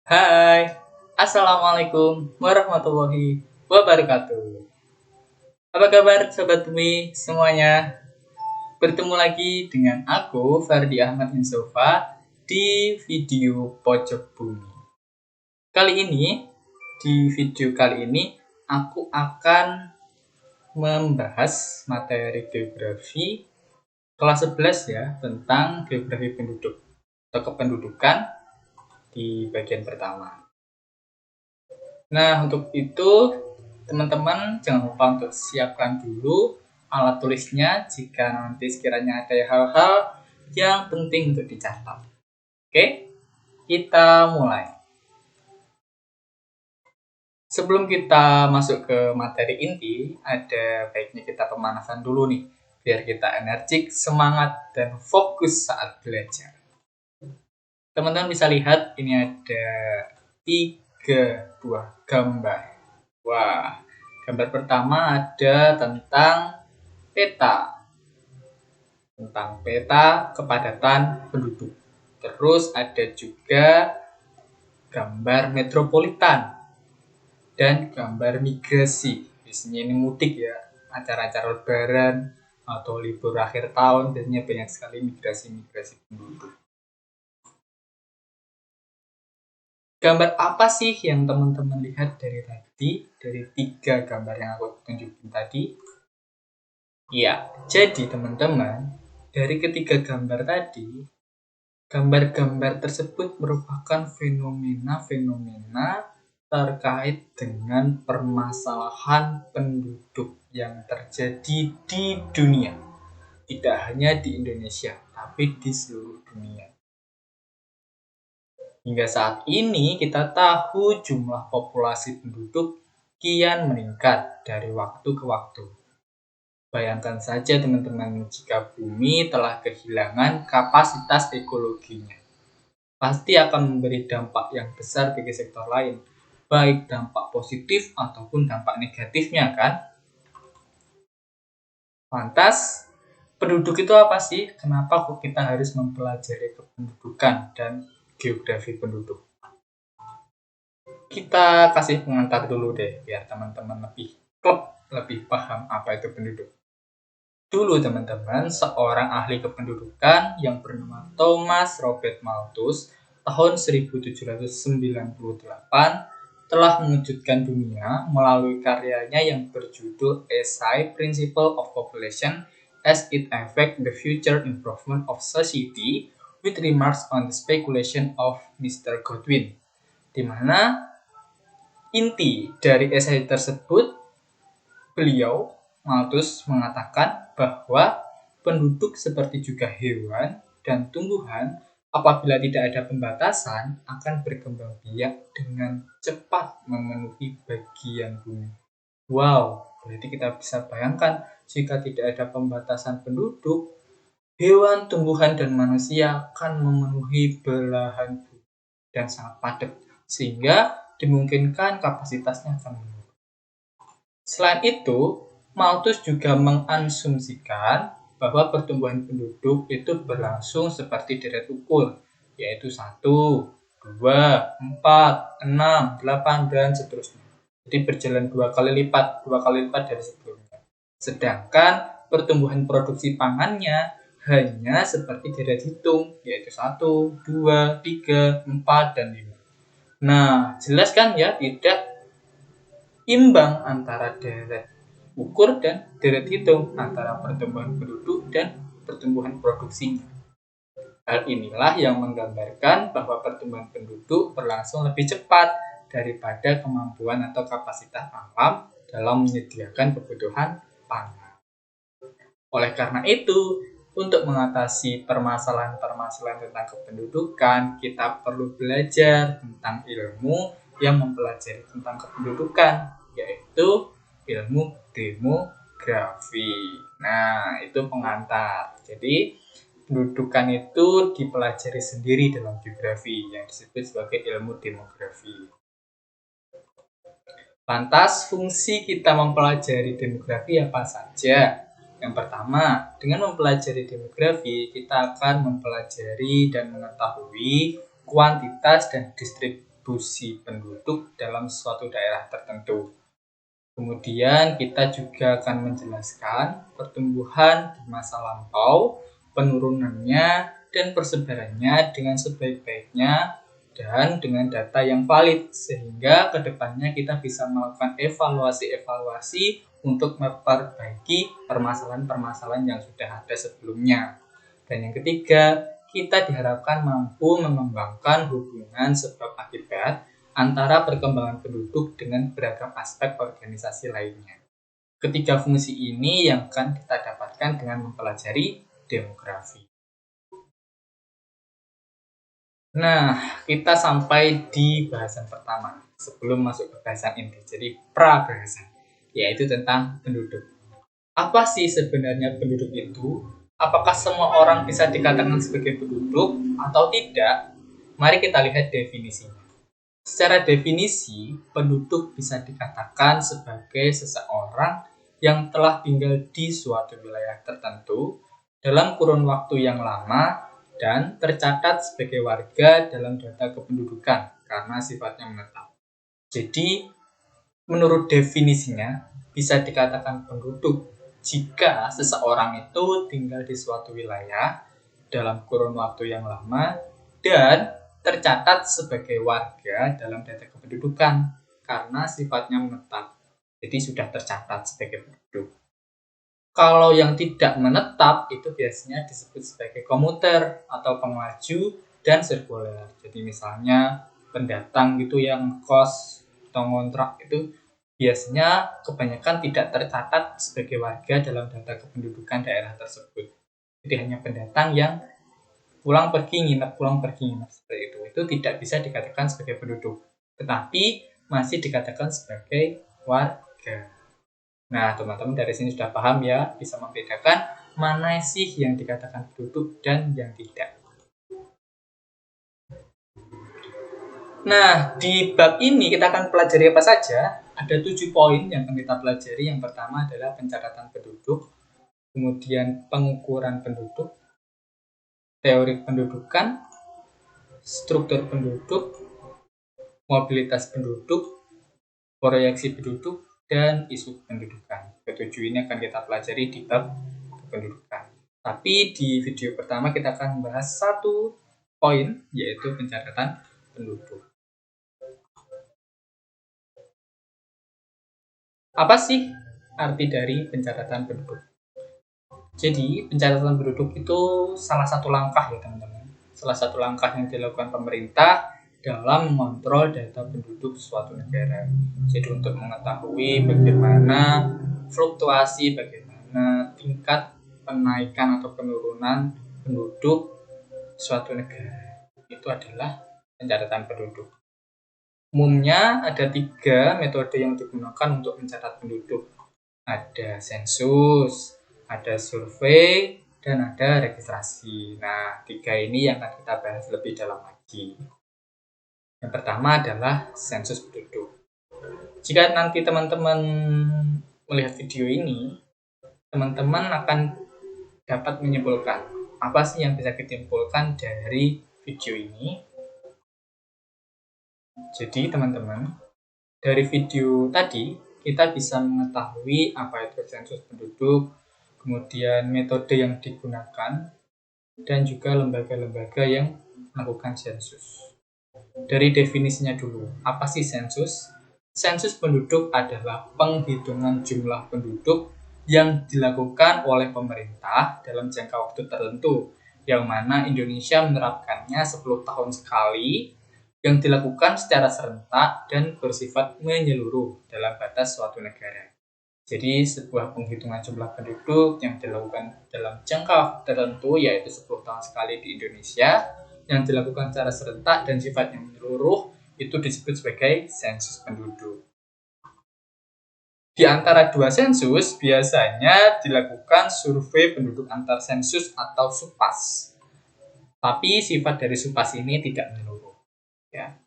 Hai, Assalamualaikum warahmatullahi wabarakatuh. Apa kabar Sobat Bumi semuanya? Bertemu lagi dengan aku, Ferdi Ahmad Insofa, di video Pojok Bumi. Di video kali ini, aku akan membahas materi geografi kelas 11 ya, tentang geografi penduduk atau kependudukan di bagian pertama. Nah, untuk itu teman-teman jangan lupa untuk siapkan dulu alat tulisnya jika nanti sekiranya ada hal-hal yang penting untuk dicatat. Oke, kita mulai. Sebelum kita masuk ke materi inti, ada baiknya kita pemanasan dulu nih, biar kita energik, semangat, dan fokus saat belajar. Teman-teman bisa lihat ini ada 3 buah gambar. Wah, gambar pertama ada tentang peta kepadatan penduduk. Terus ada juga gambar metropolitan dan gambar migrasi. Biasanya ini mudik ya, acara-acara lebaran atau libur akhir tahun, biasanya banyak sekali migrasi penduduk. Gambar apa sih yang teman-teman lihat dari 3 gambar yang aku tunjukin tadi? Ya, jadi teman-teman, dari ketiga gambar tadi, gambar-gambar tersebut merupakan fenomena-fenomena terkait dengan permasalahan penduduk yang terjadi di dunia. Tidak hanya di Indonesia, tapi di seluruh dunia. Hingga saat ini kita tahu jumlah populasi penduduk kian meningkat dari waktu ke waktu. Bayangkan saja teman-teman jika bumi telah kehilangan kapasitas ekologinya. Pasti akan memberi dampak yang besar bagi sektor lain, baik dampak positif ataupun dampak negatifnya kan? Lantas, penduduk itu apa sih? Kenapa kok kita harus mempelajari kependudukan dan geografi penduduk? Kita kasih pengantar dulu deh, biar teman-teman lebih paham apa itu penduduk. Dulu teman-teman, seorang ahli kependudukan yang bernama Thomas Robert Malthus tahun 1798 telah mengejutkan dunia melalui karyanya yang berjudul Essay Principle of Population as it Affects the Future Improvement of Society with Remarks on the Speculation of Mr. Godwin, di mana inti dari esai tersebut, beliau Malthus mengatakan bahwa penduduk seperti juga hewan dan tumbuhan apabila tidak ada pembatasan akan berkembang biak dengan cepat memenuhi bagian bumi. Wow, berarti kita bisa bayangkan jika tidak ada pembatasan penduduk, hewan, tumbuhan, dan manusia akan memenuhi belahan bumi dan sangat padat, sehingga dimungkinkan kapasitasnya akan menurun. Selain itu, Malthus juga mengasumsikan bahwa pertumbuhan penduduk itu berlangsung seperti deret ukur, yaitu 1, 2, 4, 6, 8, dan seterusnya. Jadi berjalan 2 kali lipat dari sebelumnya. Sedangkan pertumbuhan produksi pangannya hanya seperti deret hitung, yaitu 1, 2, 3, 4, dan 5. Nah, jelas kan ya, tidak imbang antara deret ukur dan deret hitung, antara pertumbuhan penduduk dan pertumbuhan produksinya. Hal inilah yang menggambarkan bahwa pertumbuhan penduduk berlangsung lebih cepat daripada kemampuan atau kapasitas alam dalam menyediakan kebutuhan pangan. Oleh karena itu, untuk mengatasi permasalahan-permasalahan tentang kependudukan, kita perlu belajar tentang ilmu yang mempelajari tentang kependudukan, yaitu ilmu demografi. Nah, itu pengantar. Jadi, pendudukan itu dipelajari sendiri dalam geografi yang disebut sebagai ilmu demografi. Lantas, fungsi kita mempelajari demografi apa saja? Yang pertama, dengan mempelajari demografi, kita akan mempelajari dan mengetahui kuantitas dan distribusi penduduk dalam suatu daerah tertentu. Kemudian kita juga akan menjelaskan pertumbuhan di masa lampau, penurunannya, dan persebarannya dengan sebaik-baiknya dan dengan data yang valid, sehingga kedepannya kita bisa melakukan evaluasi-evaluasi untuk memperbaiki permasalahan-permasalahan yang sudah ada sebelumnya. Dan yang ketiga, kita diharapkan mampu mengembangkan hubungan sebab akibat antara perkembangan penduduk dengan beragam aspek organisasi lainnya. Ketiga fungsi ini yang akan kita dapatkan dengan mempelajari demografi. Nah, kita sampai di bahasan pertama sebelum masuk ke bahasan inti, jadi pra-bahasan, yaitu tentang penduduk. Apa sih sebenarnya penduduk itu? Apakah semua orang bisa dikatakan sebagai penduduk atau tidak? Mari kita lihat definisinya. Secara definisi, penduduk bisa dikatakan sebagai seseorang yang telah tinggal di suatu wilayah tertentu dalam kurun waktu yang lama dan tercatat sebagai warga dalam data kependudukan karena sifatnya menetap. Jadi, menurut definisinya, bisa dikatakan penduduk jika seseorang itu tinggal di suatu wilayah dalam kurun waktu yang lama dan tercatat sebagai warga dalam data kependudukan karena sifatnya menetap. Jadi sudah tercatat sebagai penduduk. Kalau yang tidak menetap itu biasanya disebut sebagai komuter atau pengelaju dan sirkuler. Jadi misalnya pendatang gitu yang kos atau ngontrak itu biasanya kebanyakan tidak tercatat sebagai warga dalam data kependudukan daerah tersebut. Jadi hanya pendatang yang pulang pergi nginep seperti itu. Itu tidak bisa dikatakan sebagai penduduk, tetapi masih dikatakan sebagai warga. Nah, teman-teman dari sini sudah paham ya, bisa membedakan mana sih yang dikatakan penduduk dan yang tidak. Nah, di bab ini kita akan pelajari apa saja? Ada 7 poin yang akan kita pelajari. Yang pertama adalah pencatatan penduduk, kemudian pengukuran penduduk, teori pendudukan, struktur penduduk, mobilitas penduduk, proyeksi penduduk, dan isu pendudukan. Ketujuh ini akan kita pelajari di bab kependudukan. Tapi di video pertama kita akan membahas satu poin, yaitu pencatatan penduduk. Apa sih arti dari pencatatan penduduk? Jadi, pencatatan penduduk itu salah satu langkah ya teman-teman. Salah satu langkah yang dilakukan pemerintah dalam mengontrol data penduduk suatu negara. Jadi untuk mengetahui bagaimana fluktuasi, bagaimana tingkat penaikan atau penurunan penduduk suatu negara. Itu adalah pencatatan penduduk. Umumnya ada 3 metode yang digunakan untuk mencatat penduduk. Ada sensus, ada survei, dan ada registrasi. Nah, 3 ini yang akan kita bahas lebih dalam lagi. Yang pertama adalah sensus penduduk. Jika nanti teman-teman melihat video ini, teman-teman akan dapat menyimpulkan apa sih yang bisa ditimpulkan dari video ini. Jadi teman-teman, dari video tadi kita bisa mengetahui apa itu sensus penduduk, kemudian metode yang digunakan, dan juga lembaga-lembaga yang melakukan sensus. Dari definisinya dulu, apa sih sensus? Sensus penduduk adalah penghitungan jumlah penduduk yang dilakukan oleh pemerintah dalam jangka waktu tertentu, yang mana Indonesia menerapkannya 10 tahun sekali, yang dilakukan secara serentak dan bersifat menyeluruh dalam batas suatu negara. Jadi sebuah penghitungan jumlah penduduk yang dilakukan dalam jangka tertentu, yaitu 10 tahun sekali di Indonesia, yang dilakukan secara serentak dan sifatnya menyeluruh, itu disebut sebagai sensus penduduk. Di antara 2 sensus, biasanya dilakukan survei penduduk antar sensus atau SUPAS. Tapi sifat dari SUPAS ini tidak menyeluruh. Ya.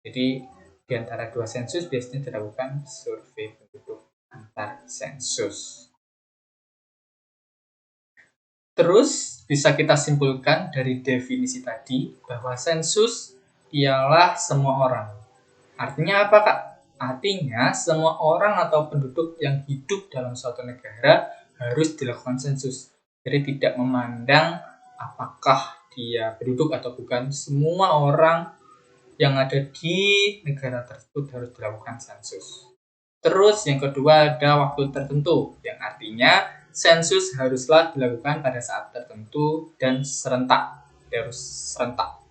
Jadi di antara 2 sensus biasanya dilakukan survei penduduk antar sensus. Terus bisa kita simpulkan dari definisi tadi bahwa sensus ialah semua orang Artinya apa, Kak? Artinya semua orang atau penduduk yang hidup dalam suatu negara harus dilakukan sensus. Jadi tidak memandang apakah dia penduduk atau bukan, semua orang yang ada di negara tersebut harus dilakukan sensus. Terus yang kedua ada waktu tertentu, yang artinya sensus haruslah dilakukan pada saat tertentu dan serentak. Harus serentak.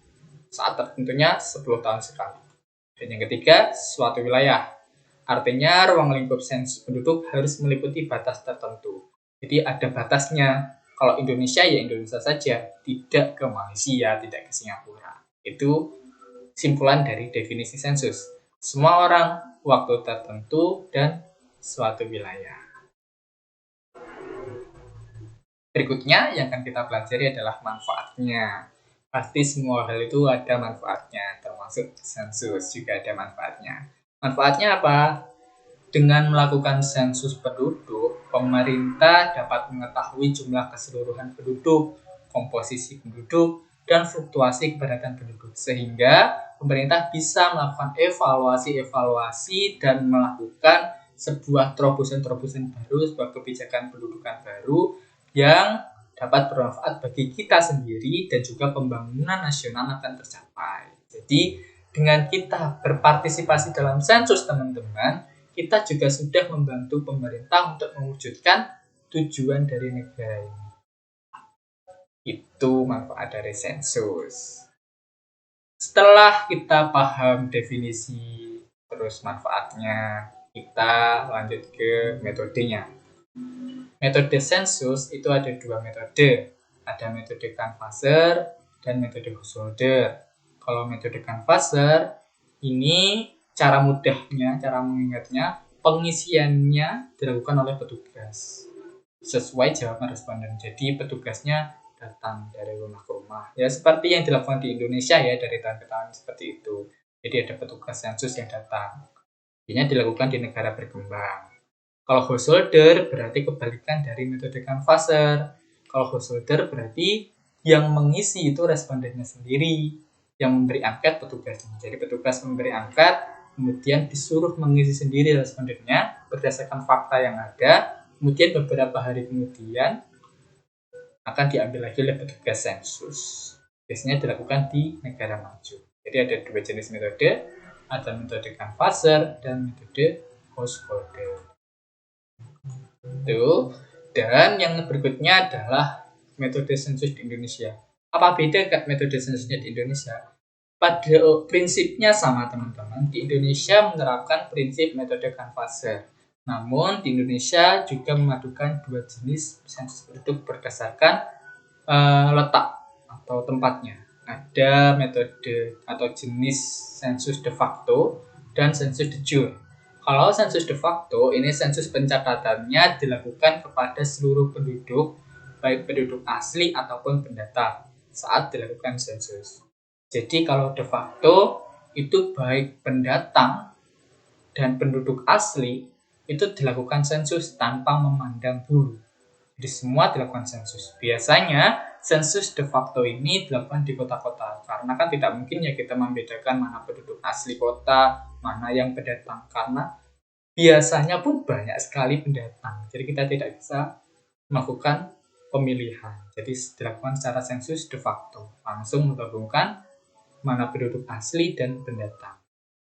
Saat tertentunya 10 tahun sekali. Dan yang ketiga, suatu wilayah. Artinya ruang lingkup sensus penduduk harus meliputi batas tertentu. Jadi ada batasnya. Kalau Indonesia ya Indonesia saja, tidak ke Malaysia, tidak ke Singapura. Itu simpulan dari definisi sensus. Semua orang, waktu tertentu, dan suatu wilayah. Berikutnya yang akan kita pelajari adalah manfaatnya. Pasti semua hal itu ada manfaatnya, termasuk sensus juga ada manfaatnya. Manfaatnya apa? Dengan melakukan sensus penduduk, pemerintah dapat mengetahui jumlah keseluruhan penduduk, komposisi penduduk, dan fluktuasi kepadatan penduduk. Sehingga pemerintah bisa melakukan evaluasi dan melakukan sebuah terobosan-terobosan baru, sebuah kebijakan pendudukan baru yang dapat bermanfaat bagi kita sendiri dan juga pembangunan nasional akan tercapai. Jadi dengan kita berpartisipasi dalam sensus teman-teman, kita juga sudah membantu pemerintah untuk mewujudkan tujuan dari negara ini. Itu manfaat dari sensus. Setelah kita paham definisi terus manfaatnya, kita lanjut ke metodenya. Metode sensus itu ada dua metode. Ada metode canvasser dan metode householder. Kalau metode canvasser, ini cara mudahnya, cara mengingatnya, pengisiannya dilakukan oleh petugas sesuai jawaban responden. Jadi petugasnya datang dari rumah ke rumah. Ya seperti yang dilakukan di Indonesia ya dari tahun ke tahun seperti itu. Jadi ada petugas sensus yang datang. Ini dilakukan di negara berkembang. Kalau householder berarti kebalikan dari metode canvasser. Kalau householder berarti yang mengisi itu respondennya sendiri, yang memberi angket petugasnya. Jadi petugas memberi angket, kemudian disuruh mengisi sendiri respondennya berdasarkan fakta yang ada, kemudian beberapa hari kemudian akan diambil lagi oleh petugas sensus. Biasanya dilakukan di negara maju. Jadi ada dua jenis metode, ada metode canvasser dan metode householder. Dan yang berikutnya adalah metode sensus di Indonesia. Apa beda Kak metode sensusnya di Indonesia? Pada prinsipnya sama teman-teman. Di Indonesia menerapkan prinsip metode canvasser. Namun di Indonesia juga memadukan dua jenis sensus penduduk berdasarkan letak atau tempatnya. Ada metode atau jenis sensus de facto dan sensus de jure. Kalau sensus de facto, ini sensus pencatatannya dilakukan kepada seluruh penduduk, baik penduduk asli ataupun pendatang, saat dilakukan sensus. Jadi kalau de facto, itu baik pendatang dan penduduk asli, itu dilakukan sensus tanpa memandang bulu. Jadi semua dilakukan sensus. Biasanya sensus de facto ini dilakukan di kota-kota, karena kan tidak mungkin ya kita membedakan mana penduduk asli kota, mana yang pendatang, karena biasanya pun banyak sekali pendatang. Jadi kita tidak bisa melakukan pemilihan. Jadi dilakukan secara sensus de facto, langsung menggabungkan mana penduduk asli dan pendatang.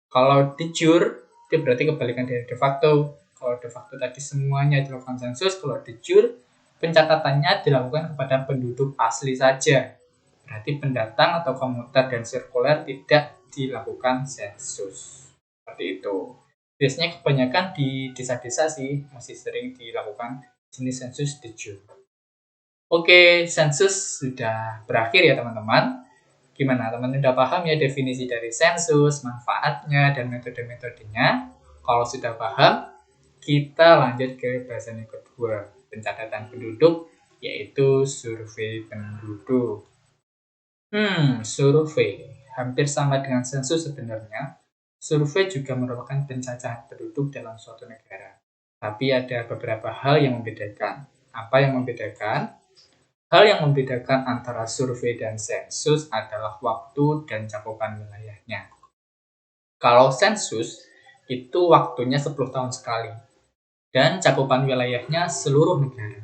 Kalau de jure, itu berarti kebalikan dari de facto. Kalau de facto tadi semuanya dilakukan sensus, kalau de jure pencatatannya dilakukan kepada penduduk asli saja. Berarti pendatang atau komuter dan sirkuler tidak dilakukan sensus. Seperti itu. Biasanya kebanyakan di desa-desa sih masih sering dilakukan jenis sensus de jure. Oke, sensus sudah berakhir ya teman-teman. Gimana teman-teman udah paham ya definisi dari sensus, manfaatnya, dan metode-metodenya? Kalau sudah paham, kita lanjut ke bahasan yang kedua, pencatatan penduduk, yaitu survei penduduk. Survei hampir sama dengan sensus sebenarnya. Survei juga merupakan pencacahan penduduk dalam suatu negara. Tapi ada beberapa hal yang membedakan. Apa yang membedakan? Hal yang membedakan antara survei dan sensus adalah waktu dan cakupan wilayahnya. Kalau sensus itu waktunya 10 tahun sekali dan cakupan wilayahnya seluruh negara.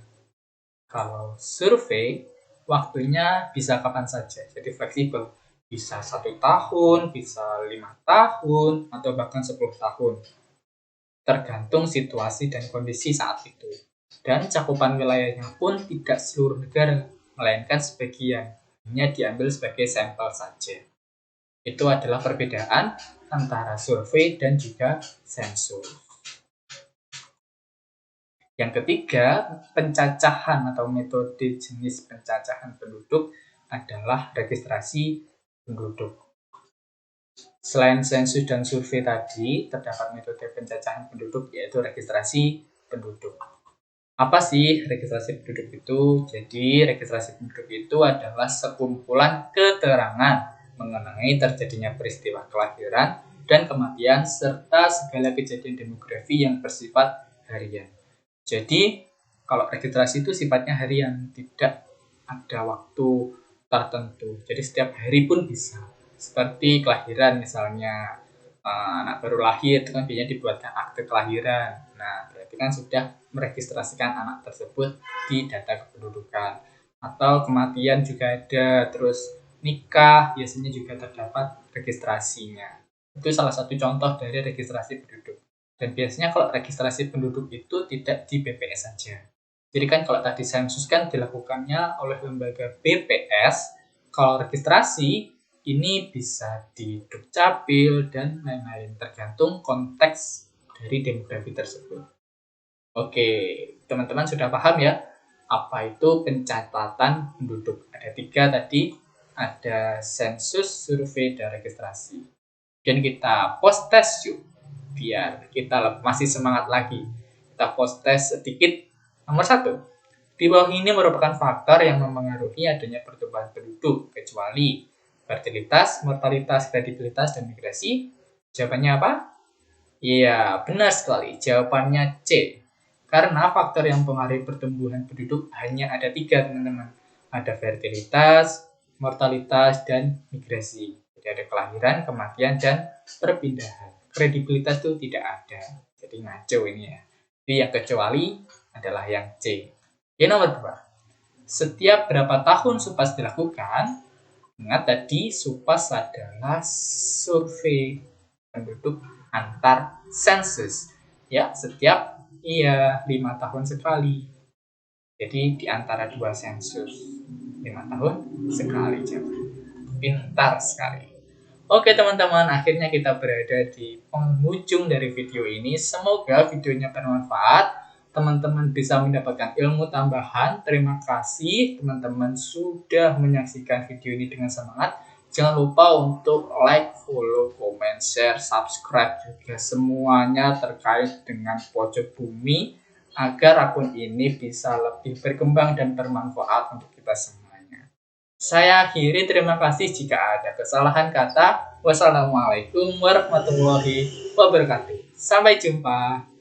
Kalau survei waktunya bisa kapan saja, jadi fleksibel. Bisa 1 tahun, bisa 5 tahun, atau bahkan 10 tahun. Tergantung situasi dan kondisi saat itu. Dan cakupan wilayahnya pun tidak seluruh negara, melainkan sebagian. Hanya diambil sebagai sampel saja. Itu adalah perbedaan antara survei dan juga sensus. Yang ketiga, pencacahan atau metode jenis pencacahan penduduk adalah registrasi penduduk. Selain sensus dan survei tadi, terdapat metode pencacahan penduduk yaitu registrasi penduduk. Apa sih registrasi penduduk itu? Jadi, registrasi penduduk itu adalah sekumpulan keterangan mengenai terjadinya peristiwa kelahiran dan kematian serta segala kejadian demografi yang bersifat harian. Jadi, kalau registrasi itu sifatnya harian, tidak ada waktu tertentu. Jadi, setiap hari pun bisa. Seperti kelahiran misalnya, anak baru lahir itu kan biasanya dibuatkan akte kelahiran. Nah, berarti kan sudah meregistrasikan anak tersebut di data kependudukan. Atau kematian juga ada, terus nikah biasanya juga terdapat registrasinya. Itu salah satu contoh dari registrasi penduduk. Dan biasanya kalau registrasi penduduk itu tidak di BPS saja. Jadi kan kalau tadi sensus kan dilakukannya oleh lembaga BPS, kalau registrasi ini bisa di Dukcapil dan lain-lain, tergantung konteks dari demografi tersebut. Oke, teman-teman sudah paham ya apa itu pencatatan penduduk? Ada 3 tadi, ada sensus, survei, dan registrasi. Dan kita post test yuk, biar kita masih semangat lagi. Kita post test sedikit. Nomor 1, di bawah ini merupakan faktor yang memengaruhi adanya pertumbuhan penduduk, kecuali fertilitas, mortalitas, kredibilitas, dan migrasi. Jawabannya apa? Iya, benar sekali. Jawabannya C. Karena faktor yang mempengaruhi pertumbuhan penduduk hanya ada 3, teman-teman. Ada fertilitas, mortalitas, dan migrasi. Jadi ada kelahiran, kematian, dan perpindahan. Kredibilitas itu tidak ada. Jadi ngaco ini ya. Jadi yang kecuali adalah yang C. Yang nomor 2. Setiap berapa tahun SUPAS dilakukan? Ingat tadi SUPAS adalah survei penduduk antar sensus. Ya, setiap 5 tahun sekali. Jadi di antara 2 sensus 5 tahun sekali. Pintar sekali. Oke teman-teman, akhirnya kita berada di penghujung dari video ini. Semoga videonya bermanfaat. Teman-teman bisa mendapatkan ilmu tambahan. Terima kasih teman-teman sudah menyaksikan video ini dengan semangat. Jangan lupa untuk like, follow, comment, share, subscribe juga semuanya terkait dengan pojok bumi agar akun ini bisa lebih berkembang dan bermanfaat untuk kita semuanya. Saya akhiri, terima kasih jika ada kesalahan kata. Wassalamualaikum warahmatullahi wabarakatuh. Sampai jumpa.